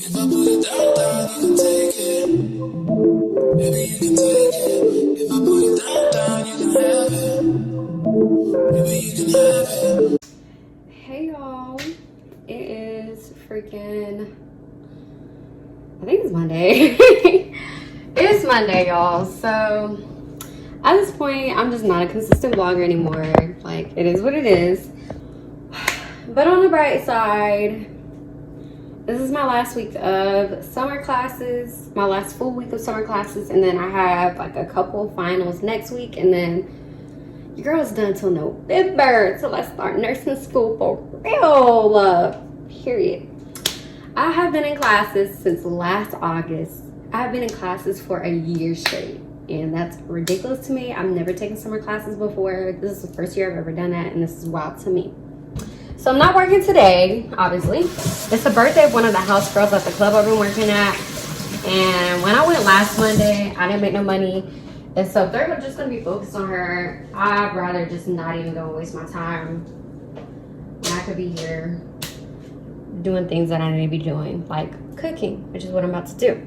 If I put it down, down, you can take it. Maybe you can take it. If I put it down, down, you can have it. Maybe you can have it. Hey y'all, it is freaking, I think it's Monday. It's Monday, y'all. So at this point, I'm just not a consistent vlogger anymore. Like, it is what it is. But on the bright side, this is my last week of summer classes, my last full week of summer classes, and then I have like a couple finals next week, and then your girl's done till November, so let's start nursing school for real, period. I have been in classes since last August. I've been in classes for a year straight, and that's ridiculous to me. I've never taken summer classes before. This is the first year I've ever done that, and this is wild to me. So I'm not working today, obviously. It's the birthday of one of the house girls at the club I've been working at. And when I went last Monday, I didn't make no money. And so if they're just gonna be focused on her, I'd rather just not even go and waste my time. And I could be here doing things that I need to be doing, like cooking, which is what I'm about to do.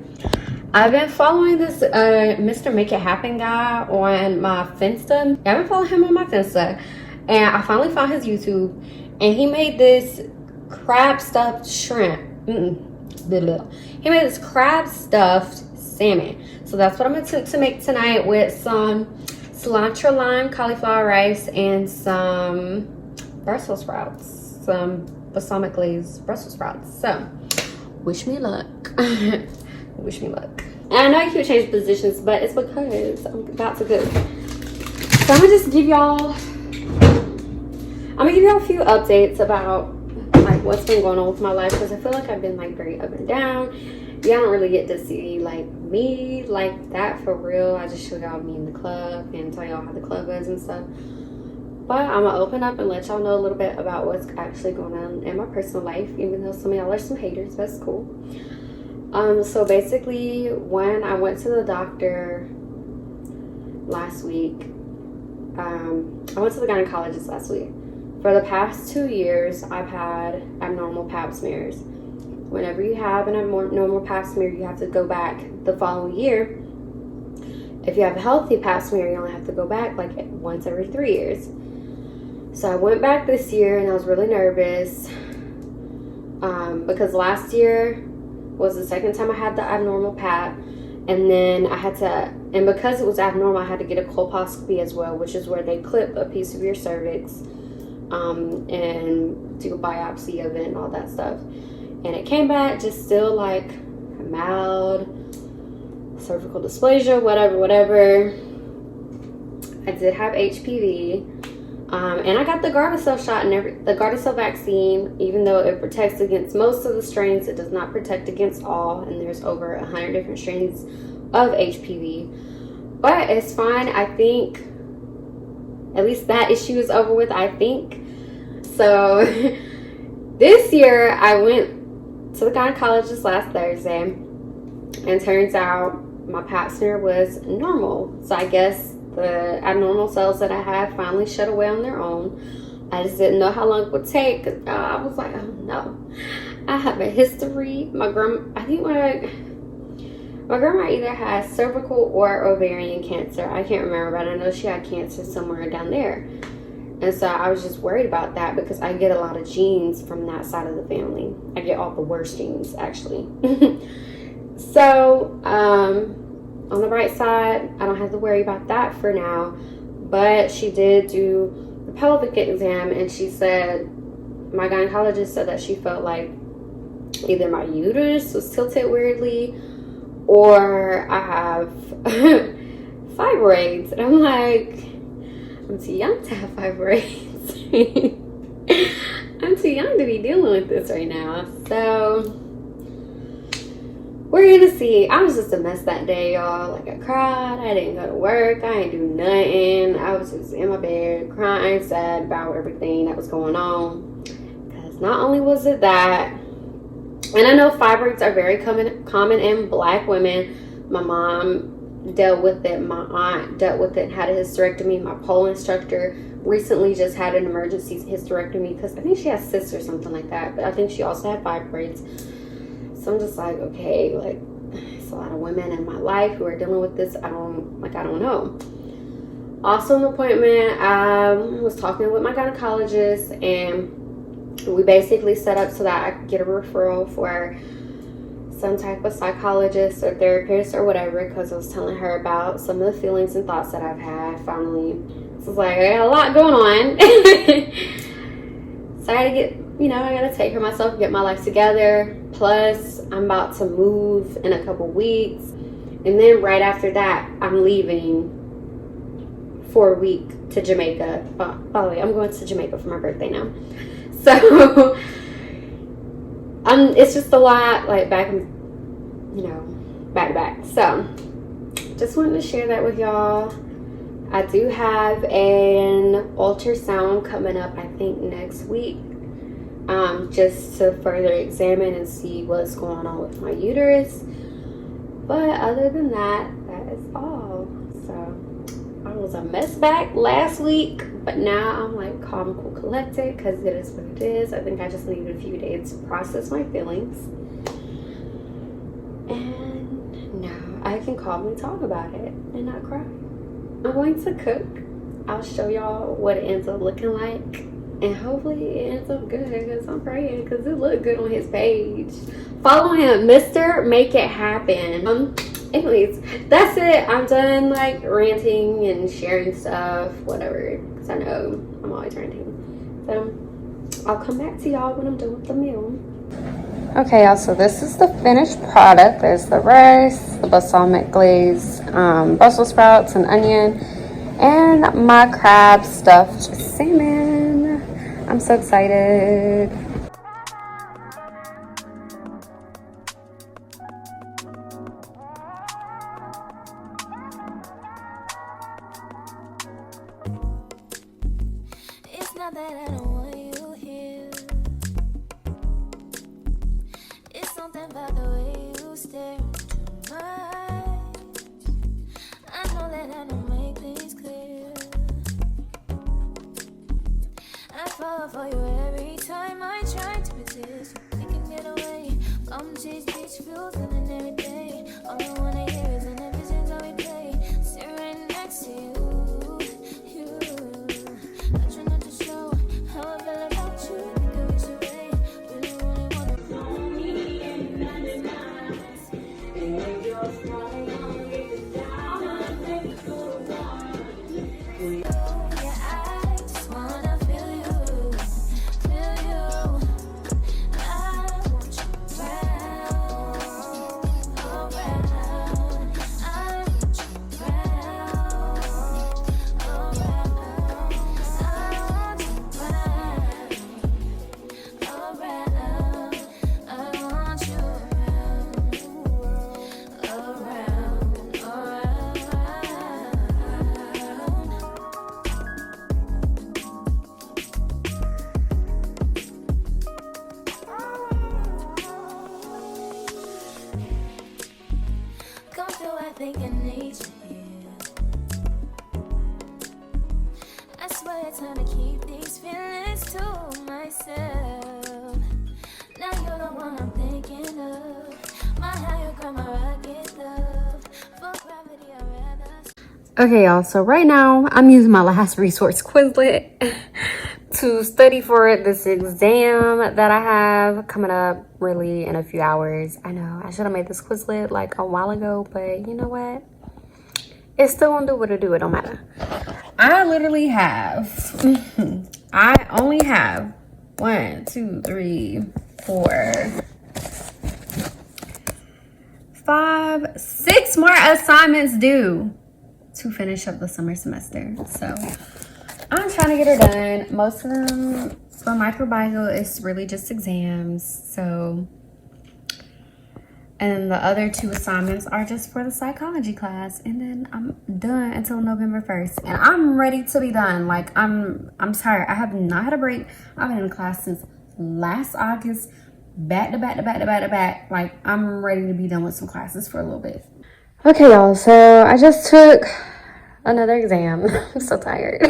I've been following this Mr. Make It Happen guy on my Finsta. I've been following him on my Finsta. And I finally found his YouTube. And he made this crab stuffed shrimp. He made this crab stuffed salmon. So that's what I'm going to make tonight with some cilantro lime cauliflower rice and some Brussels sprouts. Some balsamic glazed Brussels sprouts. So, wish me luck. Wish me luck. And I know I keep changing positions, but it's because I'm about to cook. So I'm going to just give y'all... I'm gonna give y'all a few updates about like what's been going on with my life, because I feel like I've been like very up and down. Y'all don't really get to see like me like that for real. I just show y'all me in the club and tell y'all how the club is and stuff. But I'm gonna open up and let y'all know a little bit about what's actually going on in my personal life, even though some of y'all are some haters. That's cool. So basically, when I went to the doctor last week, I went to the gynecologist last week. For the past 2 years, I've had abnormal pap smears. Whenever you have an abnormal pap smear, you have to go back the following year. If you have a healthy pap smear, you only have to go back like once every 3 years. So I went back this year and I was really nervous because last year was the second time I had the abnormal pap. And then I had to, and because it was abnormal, I had to get a colposcopy as well, which is where they clip a piece of your cervix. And do a biopsy of it and all that stuff, and it came back just still like mild cervical dysplasia, whatever. I did have HPV, and I got the Gardasil shot and the Gardasil vaccine. Even though it protects against most of the strains, it does not protect against all, and there's over 100 different strains of HPV, but it's fine. I think at least that issue is over with, I think. So this year I went to the gynecologist last Thursday, and turns out my pap smear was normal. So I guess the abnormal cells that I had finally shut away on their own. I just didn't know how long it would take, because I was like, oh no, I have a history. My grandma either has cervical or ovarian cancer. I can't remember, but I know she had cancer somewhere down there. And so I was just worried about that, because I get a lot of genes from that side of the family. I get all the worst genes, actually. So, on the bright side, I don't have to worry about that for now. But she did do the pelvic exam, and she said, my gynecologist said that she felt like either my uterus was tilted weirdly, or I have fibroids. And I'm like, I'm too young to have fibroids. I'm too young to be dealing with this right now. So we're gonna see. I was just a mess that day, y'all. Like, I cried. I didn't go to work. I didn't do nothing. I was just in my bed crying, sad about everything that was going on. Because not only was it that, and I know fibroids are very common in Black women. My mom dealt with it. My aunt dealt with it and had a hysterectomy. My pole instructor recently just had an emergency hysterectomy because I think she has cysts or something like that. But I think she also had fibroids. So So I'm just like, okay, like, it's a lot of women in my life who are dealing with this. I don't know. Also, an appointment, I was talking with my gynecologist, and we basically set up so that I could get a referral for some type of psychologist or therapist or whatever, because I was telling her about some of the feelings and thoughts that I've had. Finally, so it's like, I got a lot going on. So I gotta get, I gotta take care of myself, get my life together. Plus, I'm about to move in a couple weeks, and then right after that, I'm leaving for a week to Jamaica. By the way, I'm going to Jamaica for my birthday now. So it's just a lot, like, back to back. So just wanted to share that with y'all. I do have an ultrasound coming up, I think next week, just to further examine and see what's going on with my uterus. But other than that, that is all. So I was a mess back last week, but now I'm like calm, cool, collected, because it is what it is. I think I just needed a few days to process my feelings, and now I can calmly talk about it and not cry. I'm going to cook. I'll show y'all what it ends up looking like, and hopefully it ends up good, because I'm praying, because it looked good on his page. Follow him, Mr. Make It Happen. Anyways, that's it. I'm done like ranting and sharing stuff, whatever, because I know I'm always ranting. So I'll come back to y'all when I'm done with the meal. Okay, y'all, so this is the finished product. There's the rice, the balsamic glaze, Brussels sprouts, and onion, and my crab stuffed salmon. I'm so excited. It's not that I don't want you here. It's something about the way you stare into my eyes. I know that I don't make things clear. I fall for you every time I try to resist. We can get away. Come chase beach views and every day. All I wanna hear is an episode that we play. Sit right next to you. I try not to show how I feel about you. Think I wish away. Really only wanna know me and that's nice. And when you're smiling, I'll get it down. I'll take it for a while. Yeah, I just wanna feel you. I want you around, around. I want you around, around. I want you around, around. I want you around, come through, I think I need you here. I swear it's time to keep these feelings to myself. Now you're the one I'm thinking of. My higher ground, my rocket love. For gravity, I'd rather. Okay, y'all, so right now I'm using my last resource, Quizlet, to study for this exam that I have coming up really in a few hours. I know I should have made this Quizlet like a while ago, but you know what? It's still gonna do what it do. It don't matter. I literally have, I only have 1, 2, 3, 4, 5, 6 more assignments due to finish up the summer semester. So I'm trying to get her done. Most of them for microbiome is really just exams. So, and the other 2 assignments are just for the psychology class, and then I'm done until November 1st, and I'm ready to be done. Like, I'm tired. I have not had a break. I've been in class since last August, back to back. Like, I'm ready to be done with some classes for a little bit. Okay, y'all, so I just took another exam. I'm so tired.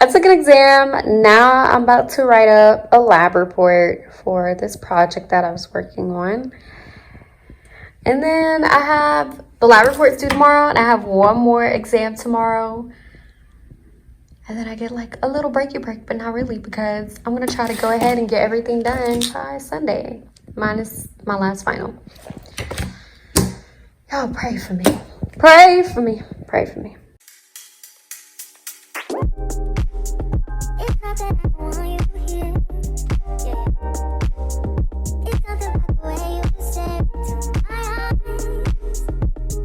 I took an exam. Now I'm about to write up a lab report for this project that I was working on. And then I have the lab reports due tomorrow, and I have one more exam tomorrow. And then I get like a little breaky break, but not really, because I'm going to try to go ahead and get everything done by Sunday, minus my last final. Y'all pray for me. Pray for me. Pray for me. It's not that I don't want you here. Yeah. It's something about the way you stare into my eyes.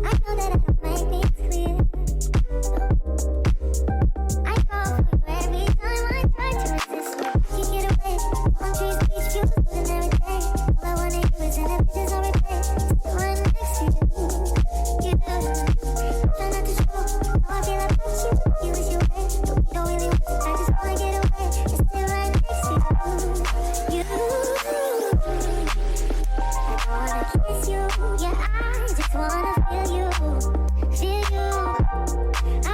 I know that I can make things clear. I fall for you every time I try to resist you. Can't get away. Palm trees, beach views, and everything. All I wanna do is in the pictures on replay. Still right next to you. You do. Try not to show how I feel about you. You wish you were, but we don't really want to. I just wanna get away. Just stay right next to you. You. I wanna kiss you. Yeah, I just wanna feel you. Feel you. I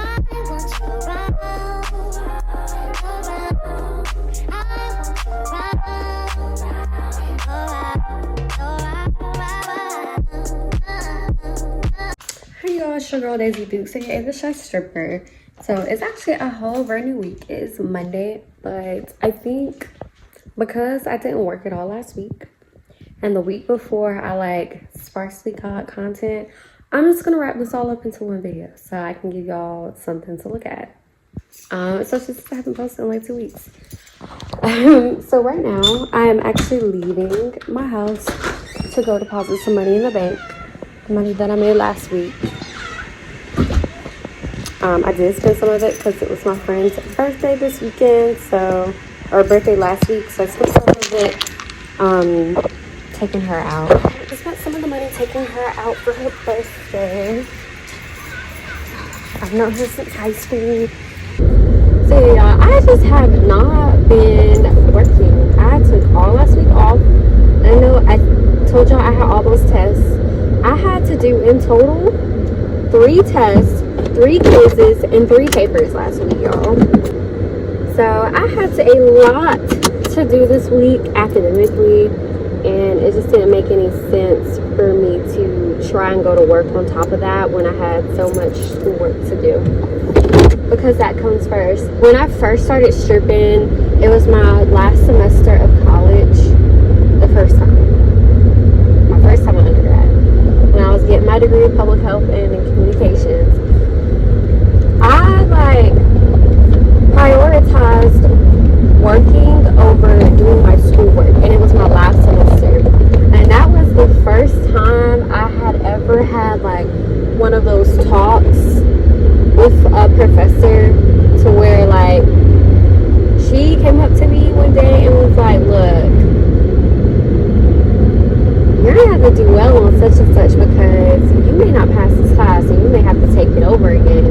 want you around. Hey y'all, it's your girl Daisy Dukes, aka the Shy Stripper. So it's actually a whole brand new week. It's Monday, but I think because I didn't work at all last week, and the week before I like sparsely got content, I'm just gonna wrap this all up into one video so I can give y'all something to look at. Especially since I haven't posted in like 2 weeks. So right now I am actually leaving my house to go deposit some money in the bank. Money that I made last week. I did spend some of it because it was my friend's birthday this weekend, or birthday last week, so I spent some of it taking her out. I spent some of the money taking her out for her birthday. I've known her since high school. So yeah, y'all, I just have not been working. I took all last week off. I know I told y'all I had all those tests. I had to do in total 3 tests, 3 quizzes, and 3 papers last week, y'all. So I had a lot to do this week academically, and it just didn't make any sense for me to try and go to work on top of that when I had so much schoolwork to do. Because that comes first. When I first started stripping, it was my last semester of college, the first time. My first time in undergrad. When I was getting my degree in public health and in communications. I like prioritized working over doing my schoolwork, and it was my last semester. And that was the first time I had ever had like one of those talks with a professor to where like she came up to me one day and was like, look, you're gonna have to do well on such and such because you may not pass this class and you may have to take it over again.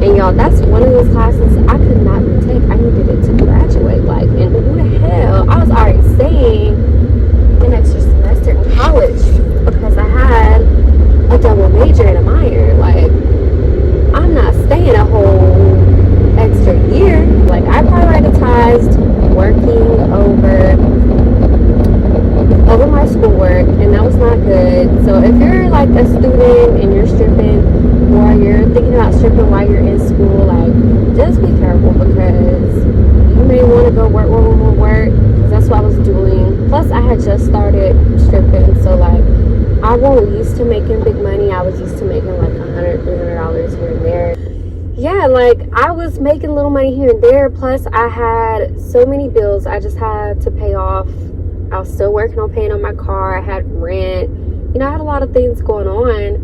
And y'all, that's one of those classes I could not retake. I needed it to graduate. Like, and who the hell? I was already staying an extra semester in college because I had a double major and a minor. Like, I'm not staying a whole extra year. Like, I prioritized working over my schoolwork, and that was not good. So if you're like a student and you're stripping, or you're thinking about stripping while you're in school, like, just be careful because you may want to go work, because that's what I was doing. Plus, I had just started stripping, so like, I wasn't used to making big money. I was used to making like $100, $300 here and there. Yeah, like, I was making little money here and there. Plus, I had so many bills I just had to pay off. I was still working on paying on my car. I had rent. You know, I had a lot of things going on,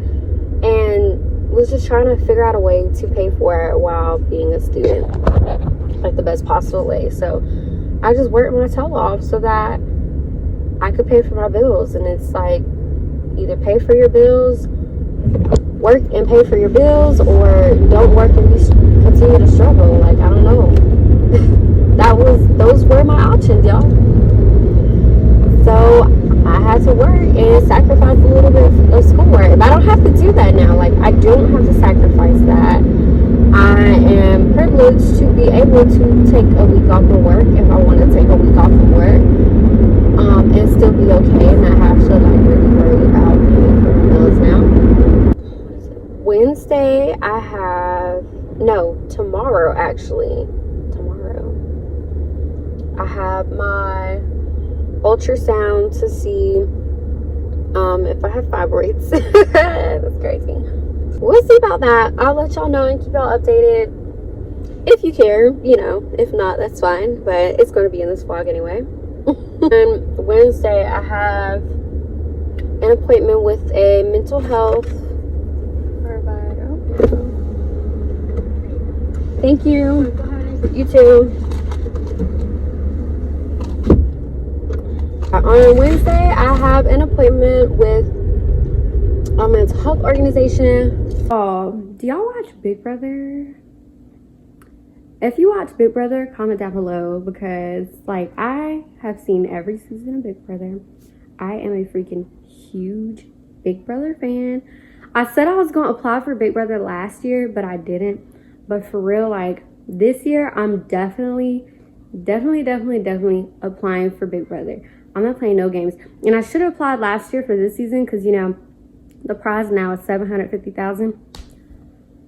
and was just trying to figure out a way to pay for it while being a student, like the best possible way. So I just worked my tail off so that I could pay for my bills. And it's like, either pay for your bills, work and pay for your bills, or don't work and continue to struggle. Like, I don't know. Those were my options, y'all. So I had to work and sacrifice a little bit of school worry, but I don't have to do that now. Like, I don't have to sacrifice that. I am privileged to be able to take a week off from work if I want to take a week off from work, and still be okay and not have to like really worry about paying for bills now. Wednesday, I have tomorrow actually. I have my ultrasound to see if I have fibroids. That's crazy. We'll see about that. I'll let y'all know and keep y'all updated if you care, if not, that's fine, but it's going to be in this vlog anyway. And Wednesday I have an appointment with a mental health provider. Thank you. You too. On Wednesday, I have an appointment with a mental health organization. Oh, do y'all watch Big Brother? If you watch Big Brother, comment down below, because like I have seen every season of Big Brother. I am a freaking huge Big Brother fan. I said I was going to apply for Big Brother last year, but I didn't. But for real, like this year, I'm definitely applying for Big Brother. I'm not playing no games. And I should have applied last year for this season because, the prize now is $750,000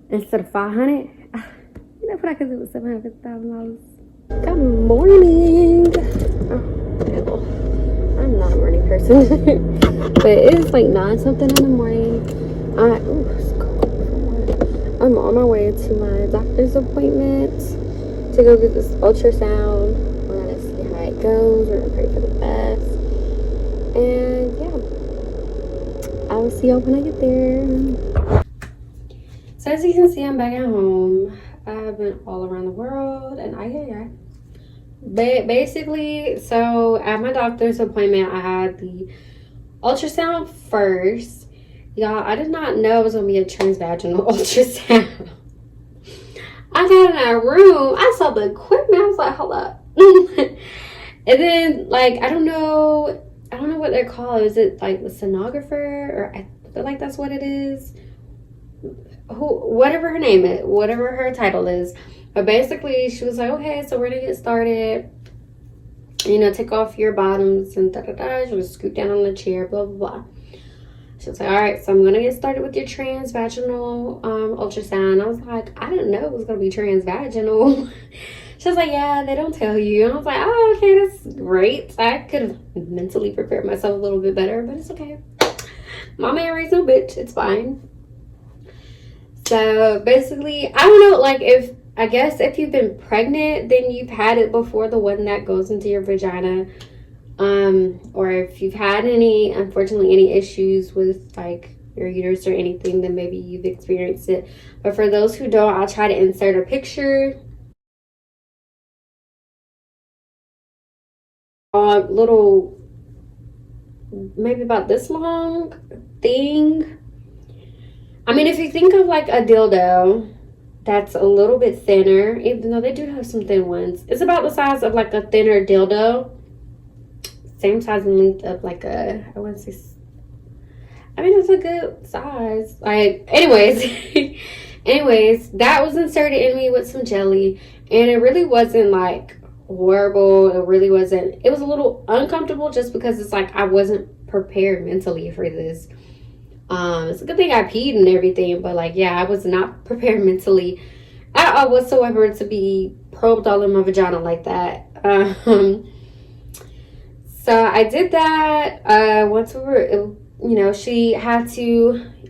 instead of $500. What I could do with $750,000. Good morning. Oh, I'm not a morning person. But it is like 9 something in the morning. It's cold. I'm on my way to my doctor's appointment to go get this ultrasound. We're gonna see how it goes. We're gonna pray for the best. And yeah, I will see y'all when I get there. So as you can see, I'm back at home. I've been all around the world, and basically, so at my doctor's appointment, I had the ultrasound first. Y'all, I did not know it was gonna be a transvaginal ultrasound. I got in that room, I saw the equipment, I was like, hold up. And then, like, I don't know what they're called. Is it like the sonographer, or I feel like that's what it is. Whatever her name is, whatever her title is. But basically, she was like, okay, so we're gonna get started. Take off your bottoms and da-da-da. She was scoot down on the chair, blah, blah, blah. She was like, all right, so I'm gonna get started with your transvaginal ultrasound. I was like, I didn't know it was gonna be transvaginal. She was like, yeah, they don't tell you. And I was like, oh, okay, that's great. I could have mentally prepared myself a little bit better, but it's okay. Mama ain't raised no bitch. It's fine. So basically, I don't know, like if you've been pregnant, then you've had it before, the one that goes into your vagina. Or if you've had unfortunately any issues with like your uterus or anything, then maybe you've experienced it. But for those who don't, I'll try to insert a picture. Little, maybe about this long thing. I mean, if you think of like a dildo that's a little bit thinner, even though they do have some thin ones, it's about the size of like a thinner dildo. Same size and length of like it's a good size. Like, anyways, that was inserted in me with some jelly, and it really wasn't like horrible. It really wasn't. It was a little uncomfortable just because it's like I wasn't prepared mentally for this. It's a good thing I peed and everything, but like, yeah, I was not prepared mentally at all whatsoever to be probed all in my vagina like that. So I did that. Once we were,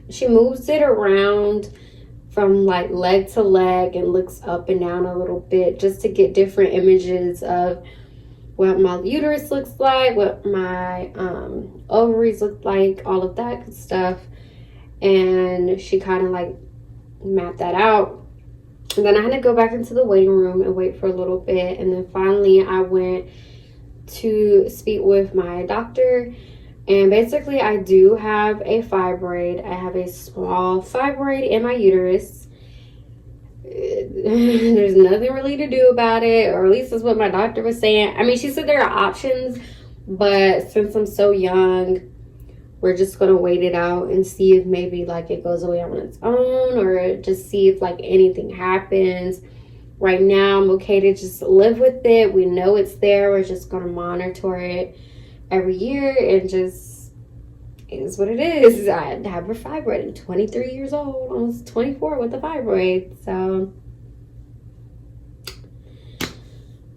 she moves it around from like leg to leg and looks up and down a little bit just to get different images of what my uterus looks like, what my ovaries look like, all of that good stuff. And she kind of like mapped that out. And then I had to go back into the waiting room and wait for a little bit. And then finally I went to speak with my doctor. And basically I do have a fibroid. I have a small fibroid in my uterus. There's nothing really to do about it, or at least that's what my doctor was saying. I mean, she said there are options, but since I'm so young, we're just gonna wait it out and see if maybe like it goes away on its own, or just see if like anything happens. Right now I'm okay to just live with it. We know it's there. We're just gonna monitor it every year, and just, it is what it is. I have a fibroid. I'm 23 years old, almost 24 with a fibroid. So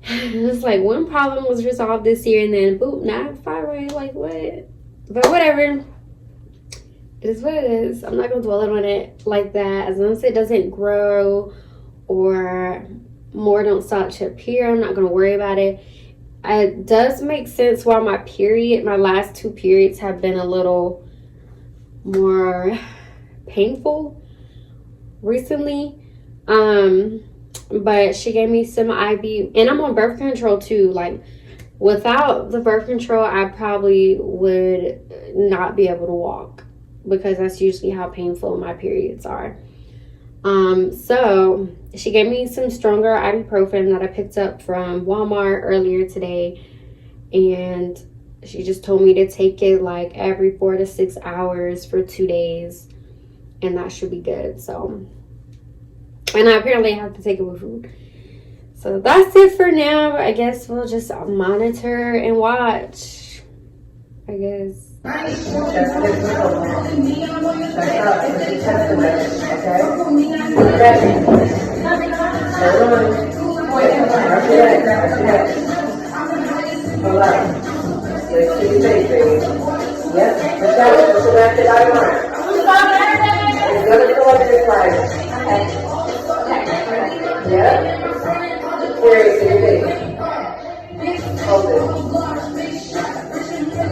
it's like one problem was resolved this year, and then boom, now I have a fibroid. Like, what? But whatever. It is what it is. I'm not gonna dwell on it like that. As long as it doesn't grow or more don't start to appear, I'm not gonna worry about it. It does make sense why my last 2 periods have been a little more painful recently. But she gave me some IV, and I'm on birth control too. Like, without the birth control, I probably would not be able to walk, because that's usually how painful my periods are. So she gave me some stronger ibuprofen that I picked up from Walmart earlier today, and she just told me to take it like every 4 to 6 hours for 2 days, and that should be good. So, and I apparently have to take it with food. So that's it for now. I guess we'll just monitor and watch, I guess.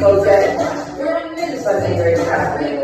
Okay. Something very happening.